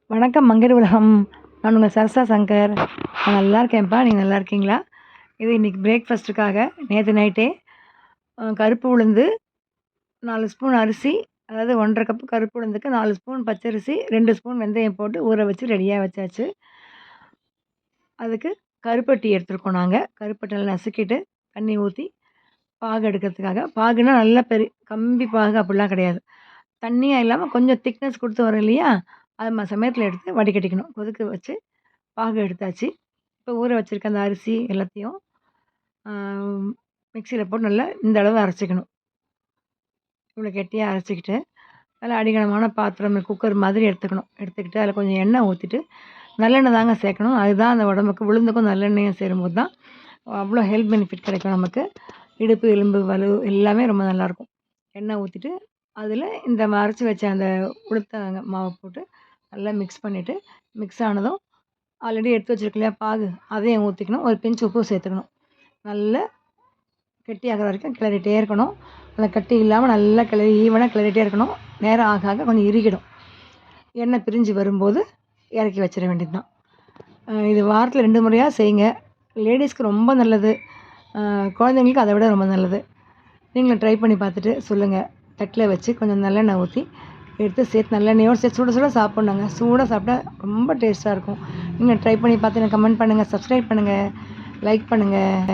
வணக்கம் மங்கர் உலகம். நான் உங்கள் சரசா சங்கர். நான் நல்லா இருக்கேன்ப்பா. நீங்கள் நல்லா இருக்கீங்களா? இது இன்றைக்கி பிரேக்ஃபாஸ்ட்டுக்காக நேற்று நைட்டே கருப்பு உளுந்து 4 ஸ்பூன் அரிசி, அதாவது 1 1/2 கப்பு கருப்பு உளுந்துக்கு 4 ஸ்பூன் பச்சரிசி, 2 ஸ்பூன் வெந்தயம் போட்டு ஊற வச்சு ரெடியாக வச்சாச்சு. அதுக்கு கருப்பட்டி எடுத்துருக்கோம் நாங்கள். கருப்பட்டி நல்லா நசுக்கிட்டு தண்ணி ஊற்றி பாகு எடுக்கிறதுக்காக. பாகுன்னா நல்லா கம்பி பாகு அப்படிலாம் கிடையாது. தண்ணியாக இல்லாமல் கொஞ்சம் திக்னஸ் கொடுத்து வரும் இல்லையா? அது சமயத்தில் எடுத்து வடிகட்டிக்கணும். கொதிக்க வச்சு பாகு எடுத்தாச்சு. இப்போ ஊற வச்சுருக்க அந்த அரிசி எல்லாத்தையும் மிக்சியில் போட்டு நல்லா இந்த அளவு அரைச்சிக்கணும். இவ்வளோ கெட்டியாக அரைச்சிக்கிட்டு நல்லா அடிகனமான பாத்திரம் குக்கர் மாதிரி எடுத்துக்கணும். எடுத்துக்கிட்டு அதில் கொஞ்சம் எண்ணெய் ஊற்றிட்டு நல்லெண்ணெய் தாங்க சேர்க்கணும். அதுதான் அந்த உடம்புக்கு உளுந்துக்கும் நல்லெண்ணெயும் சேரும்போது தான் அவ்வளோ ஹெல்த் பெனிஃபிட் கிடைக்கும் நமக்கு. இடுப்பு எலும்பு வலு எல்லாமே ரொம்ப நல்லாயிருக்கும். எண்ணெய் ஊற்றிட்டு அதில் இந்த அரைச்சி வச்ச அந்த உளுத்த மாவை போட்டு நல்லா மிக்ஸ் பண்ணிவிட்டு, மிக்ஸ் ஆனதும் ஆல்ரெடி எடுத்து வச்சுருக்கு இல்லையா பாகு, அதையும் ஊற்றிக்கணும். ஒரு பிஞ்ச் உப்பு சேர்த்துக்கணும். நல்லா கெட்டியாகிற வரைக்கும் கிளறிட்டே இருக்கணும். அந்த கட்டி இல்லாமல் நல்லா ஈவனாக கிளறிட்டே இருக்கணும். நேரம் ஆக ஆக கொஞ்சம் இறுகிடும். எண்ணெய் பிரிஞ்சு வரும்போது இறக்கி வச்சிட வேண்டியது தான். இது வாரத்தில் 2 முறையாக செய்யுங்க. லேடிஸ்க்கு ரொம்ப நல்லது. குழந்தைங்களுக்கு அதை விட ரொம்ப நல்லது. நீங்களும் ட்ரை பண்ணி பார்த்துட்டு சொல்லுங்கள். தட்டில் வச்சு கொஞ்சம் நல்லெண்ணெய் ஊற்றி எடுத்து சேர்த்து நல்லெண்ணெயோடு சேர்த்து சுட சுட சாப்பிட்ணுங்க. சூடாக சாப்பிட்டா ரொம்ப டேஸ்ட்டாக இருக்கும். நீங்கள் ட்ரை பண்ணி பார்த்து எனக்கு கமெண்ட் பண்ணுங்கள், சப்ஸ்கிரைப் பண்ணுங்கள், லைக் பண்ணுங்கள்.